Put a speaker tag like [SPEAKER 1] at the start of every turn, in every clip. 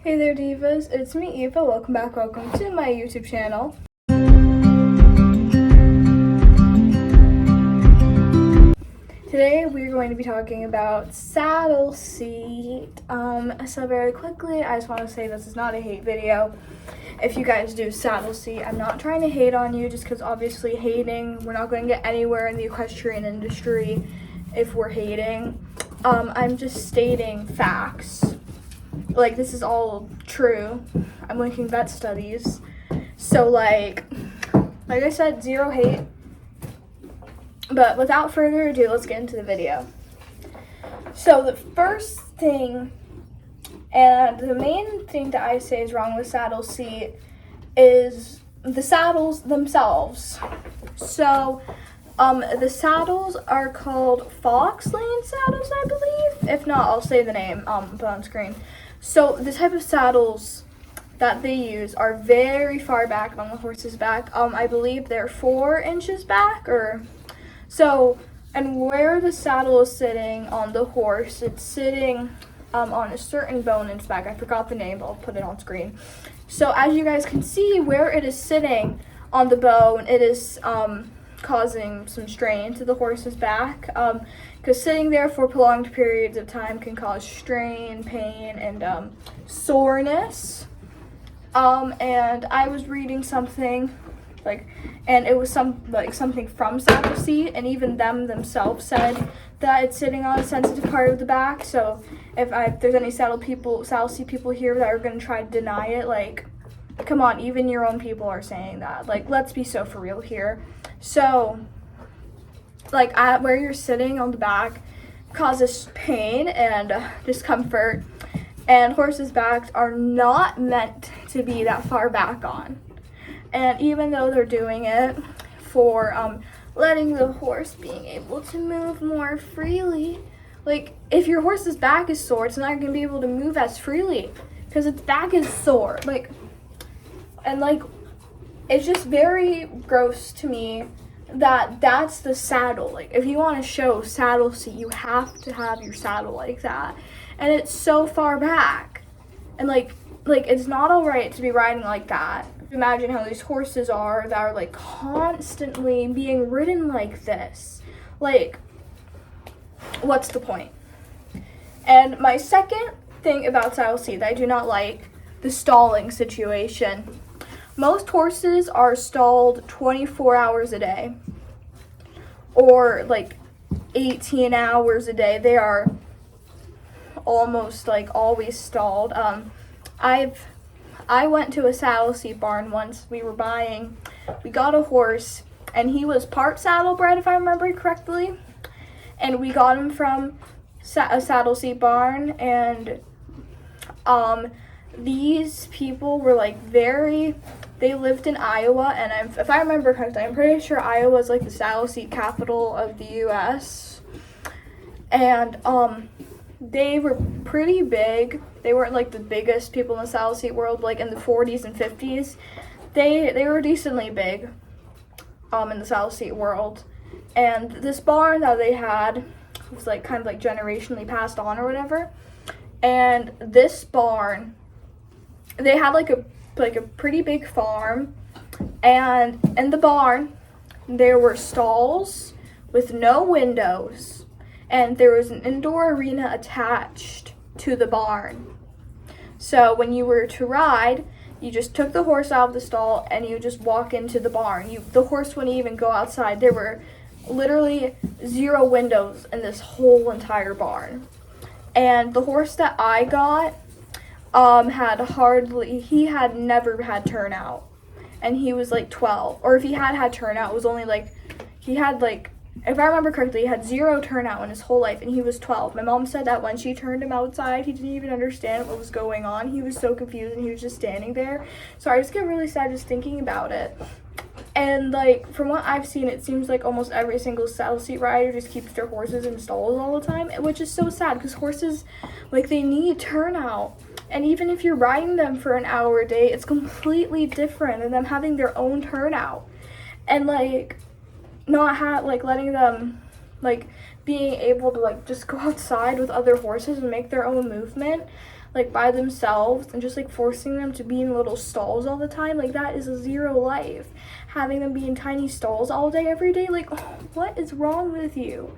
[SPEAKER 1] Hey there divas, it's me Eva, welcome to my YouTube channel. Today we're going to be talking about saddle seat. So very quickly, I just want to say this is not a hate video. If you guys do saddle seat, I'm not trying to hate on you just because obviously hating, we're not going to get anywhere in the equestrian industry if we're hating. I'm just stating facts. Like, this is all true. I'm linking vet studies. So, like I said, zero hate. But without further ado, let's get into the video. So, the first thing, and the main thing that I say is wrong with saddle seat is the saddles themselves. So, the saddles are called Fox Lane saddles, I believe. If not, I'll say the name put on screen. So the type of saddles that they use are very far back on the horse's back. I believe they're 4 inches back or so. And where the saddle is sitting on the horse, it's sitting on a certain bone in its back. I forgot the name, but I'll put it on screen. So as you guys can see, where it is sitting on the bone, it is causing some strain to the horse's back, because sitting there for prolonged periods of time can cause strain, pain, and soreness. And I was reading something and it was something from saddle seat, and even them themselves said that it's sitting on a sensitive part of the back. So if there's any saddle seat people here that are going to try to deny it, like, come on, even your own people are saying that. Like, let's be so for real here. So, like, where you're sitting on the back causes pain and discomfort, and horses' backs are not meant to be that far back on. And even though they're doing it for letting the horse being able to move more freely, like, if your horse's back is sore, it's not going to be able to move as freely because its back is sore. And it's just very gross to me that that's the saddle. Like, if you want to show saddle seat, you have to have your saddle like that. And it's so far back. And like it's not all right to be riding like that. Imagine how these horses are that are like constantly being ridden like this. Like, what's the point? And my second thing about saddle seat that I do not like, the stalling situation. Most horses are stalled 24 hours a day or like 18 hours a day. They are almost like always stalled. I went to a saddle seat barn once. We got a horse, and he was part saddlebred, if I remember correctly, and we got him from a saddle seat barn. And these people were like they lived in Iowa, and if I remember correctly, I'm pretty sure Iowa is like the saddle seat capital of the U.S. And they were pretty big. They weren't like the biggest people in the saddle seat world, like in the 40s and 50s. They were decently big in the saddle seat world. And this barn that they had was like kind of like generationally passed on or whatever. And this barn, they had like a pretty big farm, and in the barn there were stalls with no windows, and there was an indoor arena attached to the barn. So when you were to ride, you just took the horse out of the stall and you just walk into the barn. The horse wouldn't even go outside. There were literally 0 windows in this whole entire barn. And the horse that I got he had never had turnout, and he was like 12, or if he had turnout, it was only like, if I remember correctly, he had 0 turnout in his whole life, and he was 12. My mom said that when she turned him outside, he didn't even understand what was going on. He was so confused, and he was just standing there. So I just get really sad just thinking about it. And like, from what I've seen, it seems like almost every single saddle seat rider just keeps their horses in stalls all the time, which is so sad because horses, like, they need turnout. And even if you're riding them for an hour a day, it's completely different than them having their own turnout. And like, not letting them, like, being able to like just go outside with other horses and make their own movement. like by themselves and just like forcing them to be in little stalls all the time, like that is a zero life. Having them be in tiny stalls all day every day, like what is wrong with you?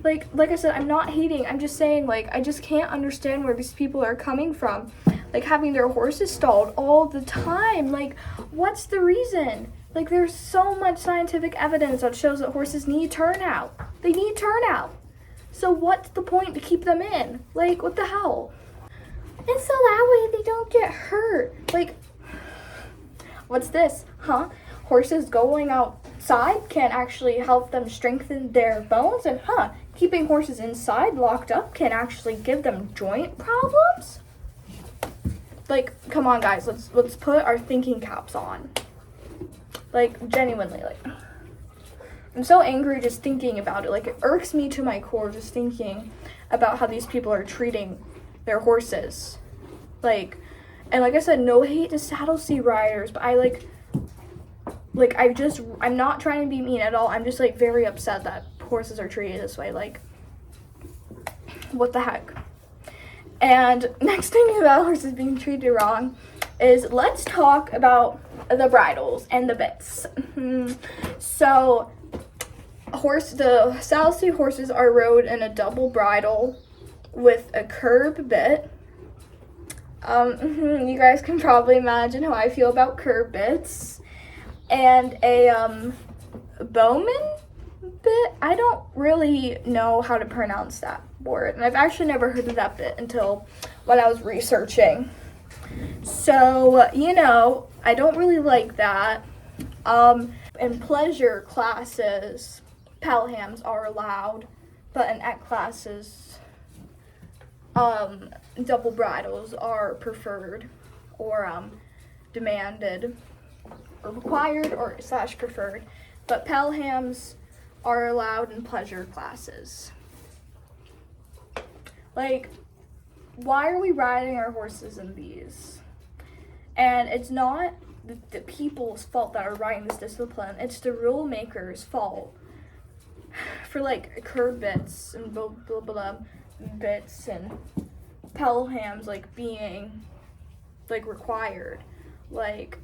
[SPEAKER 1] Like I said, I'm not hating, I'm just saying, like, I just can't understand where these people are coming from, like having their horses stalled all the time. Like, what's the reason? Like, there's so much scientific evidence that shows that horses need turnout. They need turnout. So what's the point to keep them in? Like, what the hell? And so that way they don't get hurt. Like, what's this? Huh? Horses going outside can actually help them strengthen their bones, and keeping horses inside locked up can actually give them joint problems? Like, come on guys, let's put our thinking caps on. Like, genuinely, like, I'm so angry just thinking about it. Like, it irks me to my core just thinking about how these people are treating their horses. Like, and like I said, no hate to saddle seat riders, but I'm not trying to be mean at all. I'm just like very upset that horses are treated this way. Like, what the heck? And next thing about horses being treated wrong is, let's talk about the bridles and the bits. So, the saddle seat horses are rode in a double bridle with a curb bit. You guys can probably imagine how I feel about curb bits. And a Bowman bit. I don't really know how to pronounce that word, and I've actually never heard of that bit until when I was researching. So, you know, I don't really like that. In pleasure classes, Pelhams are allowed, but in ec classes, double bridles are preferred, or demanded, or required, or / preferred. But Pelhams are allowed in pleasure classes. Like, why are we riding our horses in these? And it's not the people's fault that are riding this discipline. It's the rule makers' fault for like curb bits and blah blah blah bits and Pelhams like being like required. Like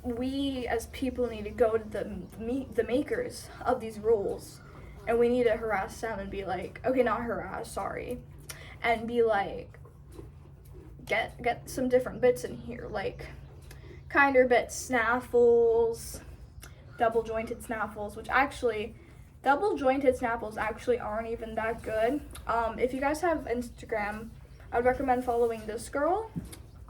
[SPEAKER 1] we as people need to go to the makers of these rules, and we need to harass them and be like, okay, not harass, sorry, and be like, get some different bits in here, like kinder bits, snaffles, double jointed snaffles, which actually double jointed snaffles actually aren't even that good. If you guys have Instagram, I would recommend following this girl,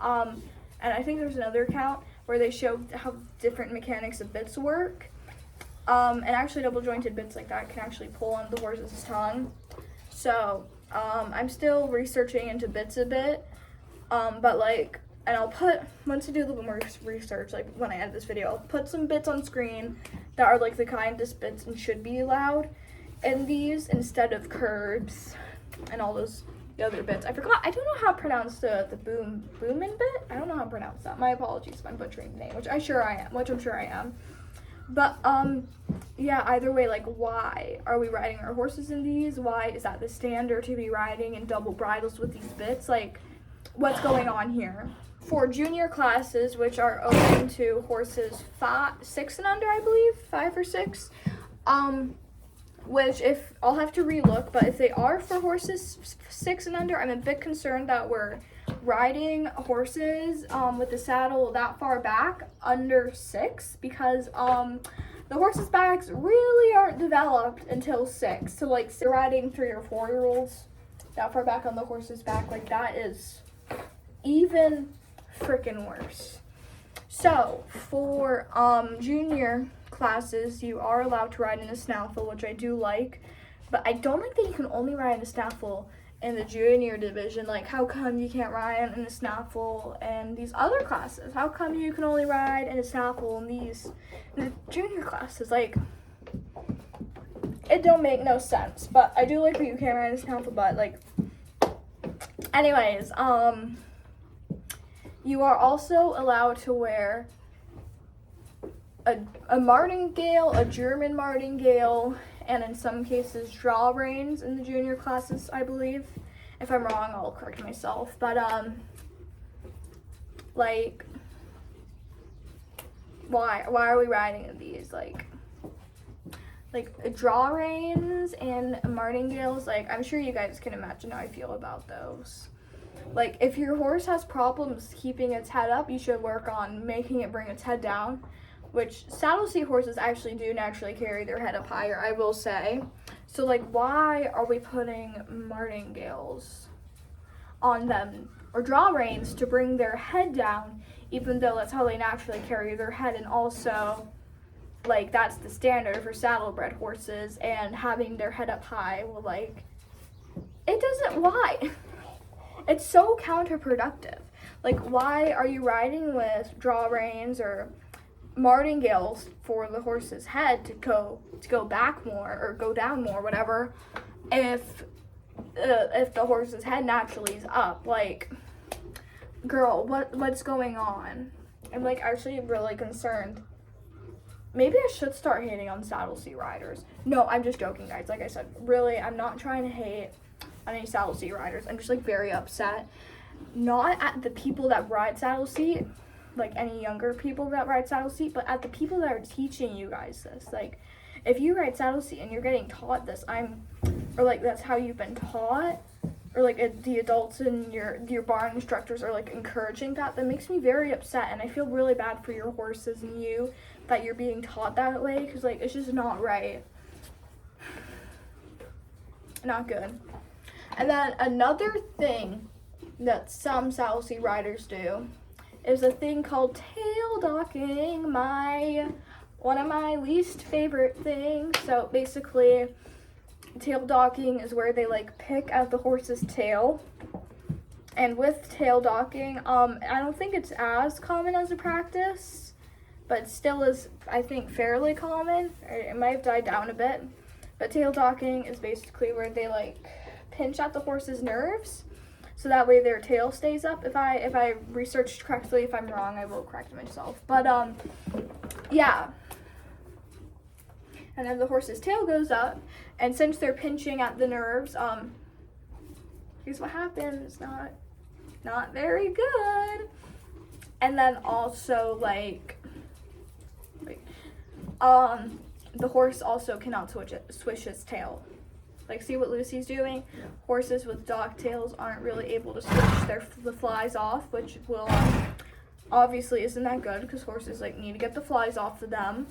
[SPEAKER 1] and I think there's another account where they show how different mechanics of bits work. And actually double jointed bits like that can actually pull on the horse's tongue. So, I'm still researching into bits a bit. But like, and I'll put, once I do a little bit more research, like when I edit this video, I'll put some bits on screen that are like the kindest bits and should be allowed in these instead of curbs and all those the other bits. I forgot, I don't know how to pronounce the Boomin bit. I don't know how to pronounce that. My apologies if I'm butchering the name, which I'm sure I am. But, yeah, either way, like, why are we riding our horses in these? Why is that the standard to be riding in double bridles with these bits? Like, what's going on here? For junior classes, which are open to horses 6 and under, I believe, 5 or 6, which if I'll have to relook, but if they are for horses 6 and under, I'm a bit concerned that we're riding horses with the saddle that far back under 6, because the horses' backs really aren't developed until 6. So like riding 3 or 4-year-olds that far back on the horse's back, like that is even freaking worse. So for junior classes, you are allowed to ride in a snaffle, which I do like, but I don't like that you can only ride in a snaffle in the junior division. Like, how come you can't ride in a snaffle in these other classes? How come you can only ride in a snaffle in the junior classes? Like, it don't make no sense. But I do like that you can ride in a snaffle, but like, anyways, you are also allowed to wear a martingale, a German martingale, and in some cases draw reins in the junior classes, I believe. If I'm wrong, I'll correct myself. But like, why are we riding in these? Like draw reins and martingales, like, I'm sure you guys can imagine how I feel about those. Like, if your horse has problems keeping its head up, you should work on making it bring its head down, which saddle seat horses actually do naturally carry their head up higher, I will say. So, like, why are we putting martingales on them, or draw reins, to bring their head down, even though that's how they naturally carry their head? And also, like, that's the standard for saddlebred horses, and having their head up high will, like, it doesn't, why? It's so counterproductive. Like, why are you riding with draw reins or martingales for the horse's head to go back more or go down more, whatever, if the horse's head naturally is up? Like, girl, what's going on? I'm, like, actually really concerned. Maybe I should start hating on saddle seat riders. No, I'm just joking, guys. Like I said, really, I'm not trying to hate on any saddle seat riders. I'm just, like, very upset. Not at the people that ride saddle seat, like any younger people that ride saddle seat, but at the people that are teaching you guys this. Like, if you ride saddle seat and you're getting taught this, or like that's how you've been taught, or like the adults and your barn instructors are like encouraging that makes me very upset, and I feel really bad for your horses and you that you're being taught that way, because like it's just not right. Not good. And then another thing that some saddle seat riders do is a thing called tail docking, one of my least favorite things. So basically, tail docking is where they like pick at the horse's tail. And with tail docking, I don't think it's as common as a practice, but still is, I think, fairly common. It might have died down a bit. But tail docking is basically where they like pinch at the horse's nerves, so that way their tail stays up. If I researched correctly, if I'm wrong, I will correct myself. But yeah. And then the horse's tail goes up, and since they're pinching at the nerves, here's what happens. Not very good. And then also the horse also cannot swish its tail. Like, see what Lucy's doing? Horses with dock tails aren't really able to switch the flies off, which will obviously isn't that good, because horses like need to get the flies off of them.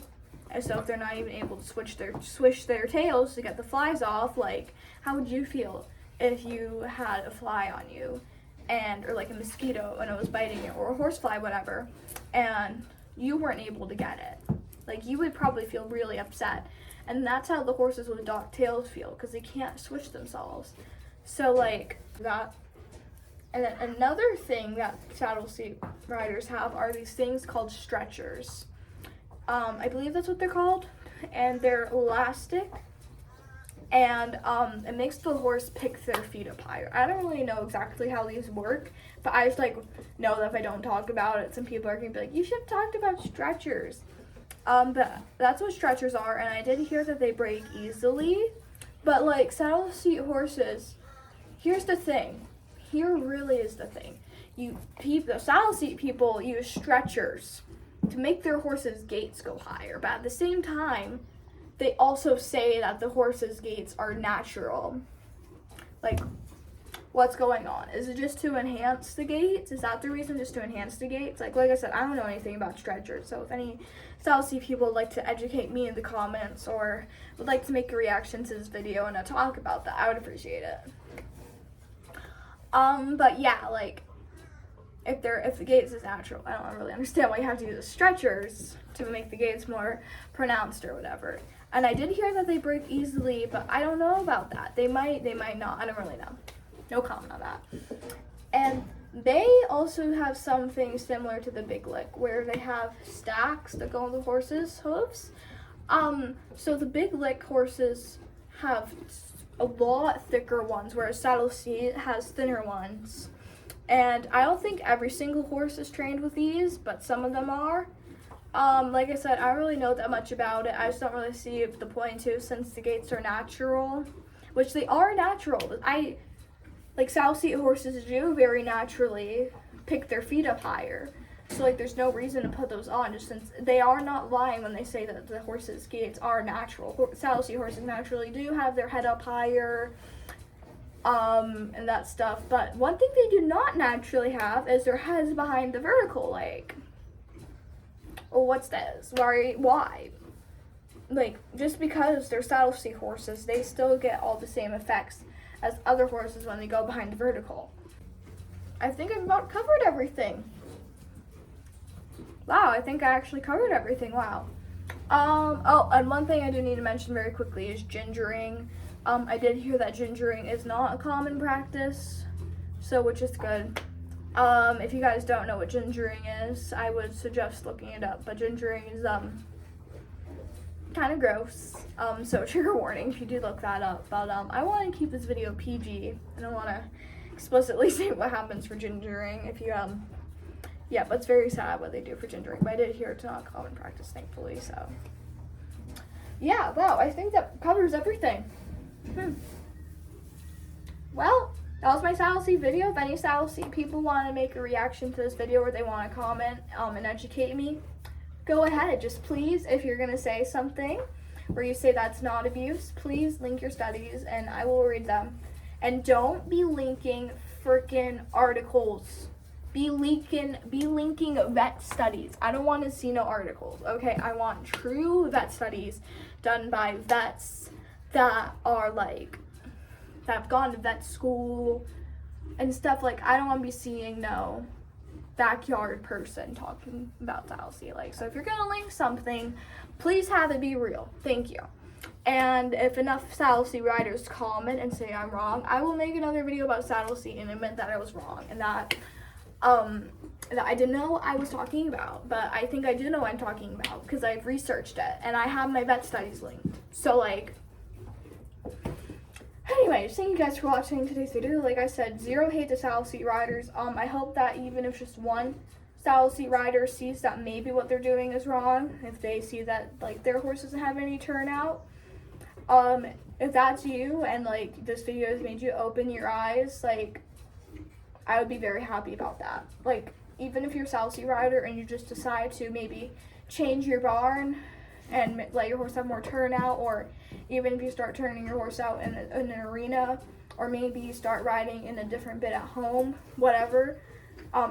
[SPEAKER 1] And so if they're not even able to swish their tails to get the flies off, like, how would you feel if you had a fly on you, or like a mosquito and it was biting you, or a horsefly, whatever, and you weren't able to get it? Like, you would probably feel really upset. And that's how the horses with dock tails feel, because they can't switch themselves. So, like, that. And then another thing that saddle seat riders have are these things called stretchers. I believe that's what they're called. And they're elastic. And it makes the horse pick their feet up higher. I don't really know exactly how these work, but I just, like, know that if I don't talk about it, some people are going to be like, you should have talked about stretchers. But that's what stretchers are, and I did hear that they break easily. But like saddle seat horses, here's the thing. Here really is the thing. The saddle seat people use stretchers to make their horses' gaits go higher. But at the same time, they also say that the horses' gaits are natural. Like, what's going on? Is it just to enhance the gaits? Is that the reason, just to enhance the gaits? Like I said, I don't know anything about stretchers, so if any saddle seat people would like to educate me in the comments, or would like to make a reaction to this video and talk about that, I would appreciate it. But yeah, like, if the gaits is natural, I don't really understand why you have to use the stretchers to make the gaits more pronounced or whatever. And I did hear that they break easily, but I don't know about that. They might not. I don't really know. No comment on that. And they also have something similar to the big lick, where they have stacks that go on the horse's hooves. So the big lick horses have a lot thicker ones, whereas saddle seat has thinner ones. And I don't think every single horse is trained with these, but some of them are. Like I said, I don't really know that much about it. I just don't really see the point to, since the gaits are natural, which they are natural. like saddle seat horses do very naturally pick their feet up higher. So like there's no reason to put those on, just since they are not lying when they say that the horses' gaits are natural. Saddle seat horses naturally do have their head up higher, and that stuff. But one thing they do not naturally have is their heads behind the vertical leg. Well, what's this? Why? Like, just because they're saddle seat horses, they still get all the same effects as other horses when they go behind the vertical. I think I've about covered everything. Wow, I think I actually covered everything. Wow. Oh, and one thing I do need to mention very quickly is gingering. I did hear that gingering is not a common practice, so which is good. If you guys don't know what gingering is, I would suggest looking it up. But gingering is kind of gross. So trigger warning if you do look that up. But I want to keep this video PG. I don't want to explicitly say what happens for gingering. If you yeah, but it's very sad what they do for gingering. But I did hear it's not a common practice, thankfully. So yeah, wow, I think that covers everything. Well, that was my saddle seat video. If any saddle seat people want to make a reaction to this video or they want to comment and educate me, go ahead. Just please, if you're going to say something where you say that's not abuse, please link your studies and I will read them. And don't be linking freaking articles. Be linking vet studies. I don't want to see no articles, okay? I want true vet studies done by vets that are like, that have gone to vet school and stuff. Like, I don't want to be seeing no backyard person talking about saddle seat. Like, so if you're gonna link something, please have it be real. Thank you. And if enough saddle seat riders comment and say I'm wrong, I will make another video about saddle seat and admit that I was wrong and that I didn't know what I was talking about, but I think I do know what I'm talking about because I've researched it and I have my vet studies linked. So like, anyways, thank you guys for watching today's video. Like I said, zero hate to saddle seat riders. I hope that even if just one saddle seat rider sees that maybe what they're doing is wrong, if they see that like their horse doesn't have any turnout, if that's you and like this video has made you open your eyes, like I would be very happy about that. Like, even if you're a saddle seat rider and you just decide to maybe change your barn and let your horse have more turnout, or even if you start turning your horse out in an arena, or maybe you start riding in a different bit at home, whatever,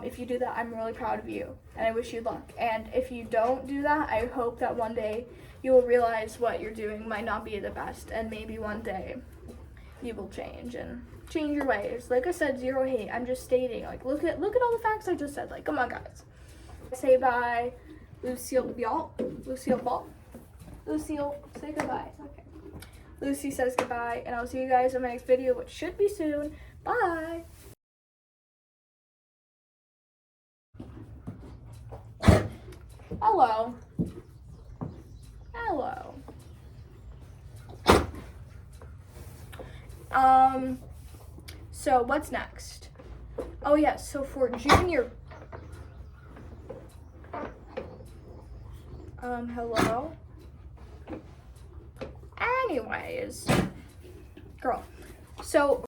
[SPEAKER 1] if you do that, I'm really proud of you and I wish you luck. And if you don't do that, I hope that one day you will realize what you're doing might not be the best, and maybe one day you will change and change your ways. Like I said, zero hate. I'm just stating, like, look at all the facts I just said. Like, come on, guys. Say bye, Lucille, y'all. Lucille, ball. Lucille, say goodbye. Okay. Lucy says goodbye, and I'll see you guys in my next video, which should be soon. Bye. Hello. Hello. So what's next? Oh yeah, so for junior, hello? Anyways, girl, so